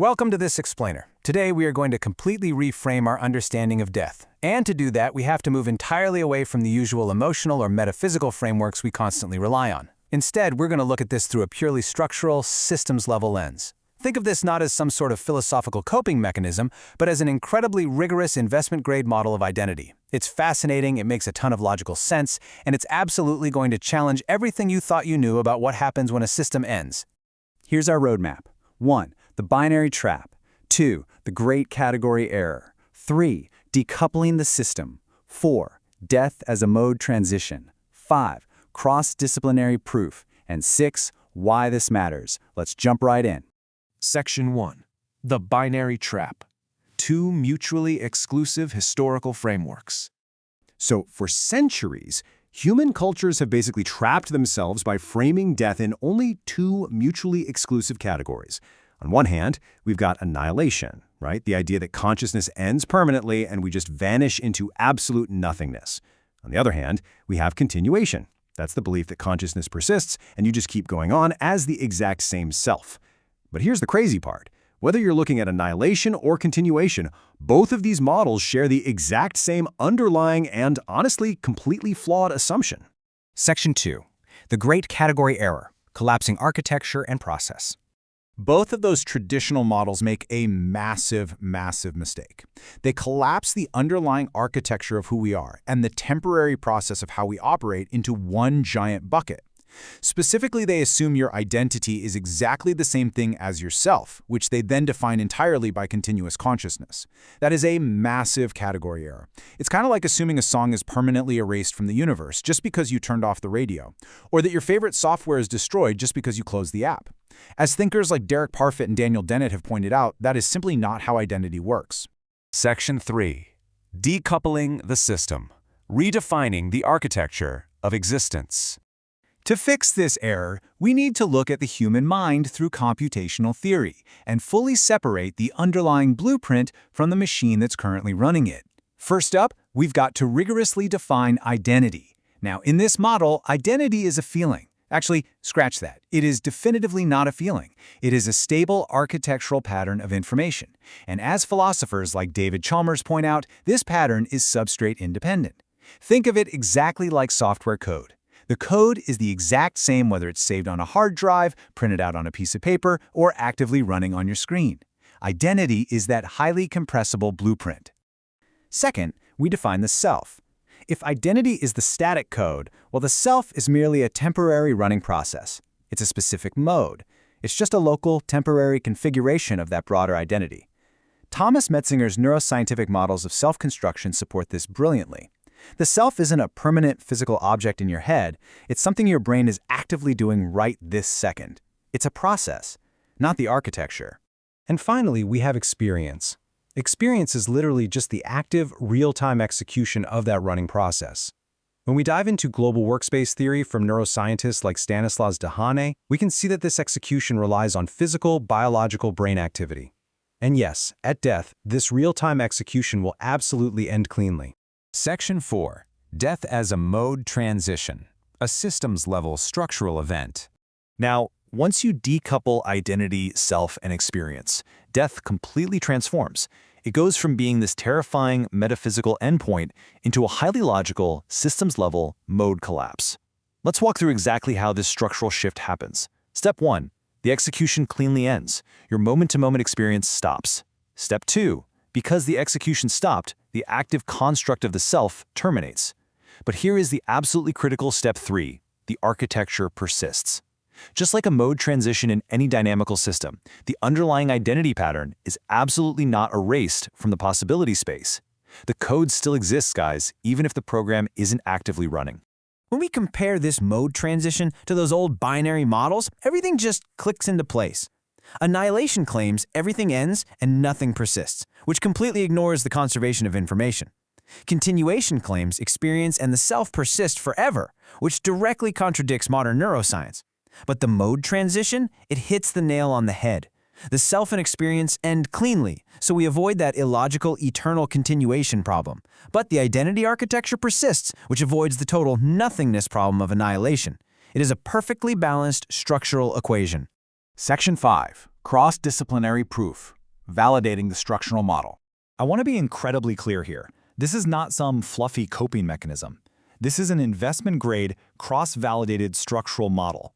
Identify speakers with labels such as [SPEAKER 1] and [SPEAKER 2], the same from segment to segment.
[SPEAKER 1] Welcome to this explainer. Today we are going to completely reframe our understanding of death. And to do that, we have to move entirely away from the usual emotional or metaphysical frameworks we constantly rely on. Instead, we're going to look at this through a purely structural, systems-level lens. Think of this not as some sort of philosophical coping mechanism, but as an incredibly rigorous investment-grade model of identity. It's fascinating, it makes a ton of logical sense, and it's absolutely going to challenge everything you thought you knew about what happens when a system ends.
[SPEAKER 2] Here's our roadmap. 1. The binary trap. 2. The great category error. 3. Decoupling the system. 4. Death as a mode transition. 5. Cross-disciplinary proof. And 6. Why this matters. Let's jump right in.
[SPEAKER 3] Section 1. The binary trap. Two mutually exclusive historical frameworks.
[SPEAKER 4] So, for centuries, human cultures have basically trapped themselves by framing death in only two mutually exclusive categories. On one hand, we've got annihilation, right? The idea that consciousness ends permanently and we just vanish into absolute nothingness. On the other hand, we have continuation. That's the belief that consciousness persists and you just keep going on as the exact same self. But here's the crazy part. Whether you're looking at annihilation or continuation, both of these models share the exact same underlying and, honestly, completely flawed assumption.
[SPEAKER 1] Section 2. The great category error, collapsing architecture and process.
[SPEAKER 5] Both of those traditional models make a massive mistake. They collapse the underlying architecture of who we are and the temporary process of how we operate into one giant bucket. Specifically, they assume your identity is exactly the same thing as yourself, which they then define entirely by continuous consciousness. That is a massive category error. It's kind of like assuming a song is permanently erased from the universe just because you turned off the radio, or that your favorite software is destroyed just because you closed the app. As thinkers like Parfit and Dennett have pointed out, that is simply not how identity works.
[SPEAKER 3] Section 3. Decoupling the system. Redefining the architecture of existence.
[SPEAKER 5] To fix this error, we need to look at the human mind through computational theory and fully separate the underlying blueprint from the machine that's currently running it. First up, we've got to rigorously define identity. Now, in this model, identity is a feeling. Actually, scratch that. It is definitively not a feeling. It is a stable architectural pattern of information. And as philosophers like David Chalmers point out, this pattern is substrate independent. Think of it exactly like software code. The code is the exact same whether it's saved on a hard drive, printed out on a piece of paper, or actively running on your screen. Identity is that highly compressible blueprint. Second, we define the self. If identity is the static code, well, the self is merely a temporary running process. It's a specific mode. It's just a local, temporary configuration of that broader identity. Thomas Metzinger's neuroscientific models of self-construction support this brilliantly. The self isn't a permanent physical object in your head. It's something your brain is actively doing right this second. It's a process, not the architecture.
[SPEAKER 1] And finally, we have experience. Experience is literally just the active, real-time execution of that running process. When we dive into global workspace theory from neuroscientists like Stanislav Dennett, we can see that this execution relies on physical, biological brain activity. And yes, at death, this real-time execution will absolutely end cleanly.
[SPEAKER 3] Section 4. Death as a mode transition. A systems-level structural event.
[SPEAKER 6] Now, once you decouple identity, self, and experience, death completely transforms. It goes from being this terrifying metaphysical endpoint into a highly logical, systems-level mode collapse. Let's walk through exactly how this structural shift happens. Step 1. The execution cleanly ends. Your moment-to-moment experience stops. Step 2. Because the execution stopped, the active construct of the self terminates. But here is the absolutely critical step 3. The architecture persists. Just like a mode transition in any dynamical system, the underlying identity pattern is absolutely not erased from the possibility space. The code still exists, guys, even if the program isn't actively running.
[SPEAKER 7] When we compare this mode transition to those old binary models, everything just clicks into place. Annihilation claims everything ends and nothing persists, which completely ignores the conservation of information. Continuation claims experience and the self persist forever, which directly contradicts modern neuroscience. But the mode transition, it hits the nail on the head. The self and experience end cleanly, so we avoid that illogical eternal continuation problem. But the identity architecture persists, which avoids the total nothingness problem of annihilation. It is a perfectly balanced structural equation.
[SPEAKER 5] Section 5. Cross-disciplinary proof, validating the structural model.
[SPEAKER 6] I want to be incredibly clear here. This is not some fluffy coping mechanism. This is an investment-grade, cross-validated structural model.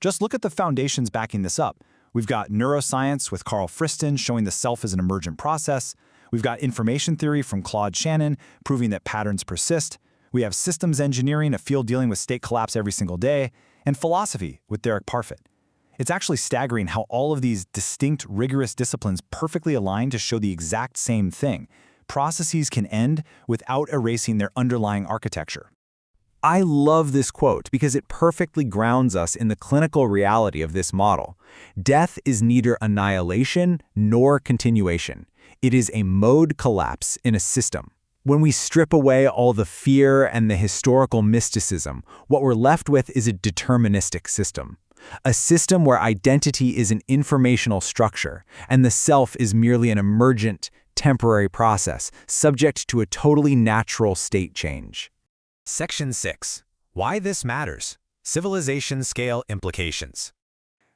[SPEAKER 6] Just look at the foundations backing this up. We've got neuroscience with Carl Friston showing the self as an emergent process. We've got information theory from Claude Shannon proving that patterns persist. We have systems engineering, a field dealing with state collapse every single day, and philosophy with Derek Parfit. It's actually staggering how all of these distinct, rigorous disciplines perfectly align to show the exact same thing. Processes can end without erasing their underlying architecture.
[SPEAKER 2] I love this quote because it perfectly grounds us in the clinical reality of this model. Death is neither annihilation nor continuation. It is a mode collapse in a system. When we strip away all the fear and the historical mysticism, what we're left with is a deterministic system. A system where identity is an informational structure and the self is merely an emergent, temporary process subject to a totally natural state change.
[SPEAKER 3] Section 6. Why this matters. Civilization scale implications.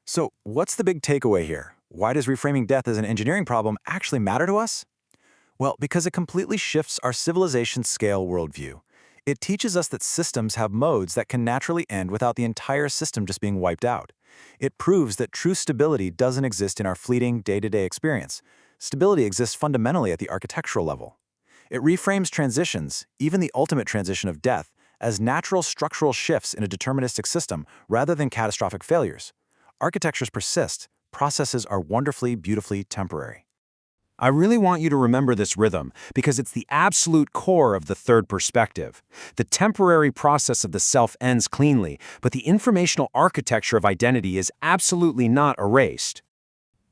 [SPEAKER 6] So, what's the big takeaway here? Why does reframing death as an engineering problem actually matter to us? Well, because it completely shifts our civilization scale worldview. It teaches us that systems have modes that can naturally end without the entire system just being wiped out. It proves that true stability doesn't exist in our fleeting, day-to-day experience. Stability exists fundamentally at the architectural level. It reframes transitions, even the ultimate transition of death, as natural structural shifts in a deterministic system rather than catastrophic failures. Architectures persist. Processes are wonderfully, beautifully temporary.
[SPEAKER 2] I really want you to remember this rhythm because it's the absolute core of the third perspective. The temporary process of the self ends cleanly, but the informational architecture of identity is absolutely not erased.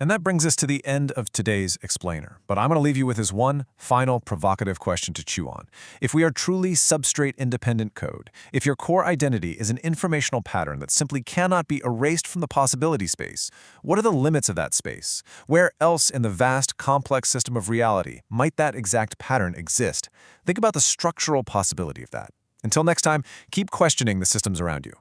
[SPEAKER 1] And that brings us to the end of today's explainer. But I'm going to leave you with this one final provocative question to chew on. If we are truly substrate-independent code, if your core identity is an informational pattern that simply cannot be erased from the possibility space, what are the limits of that space? Where else in the vast, complex system of reality might that exact pattern exist? Think about the structural possibility of that. Until next time, keep questioning the systems around you.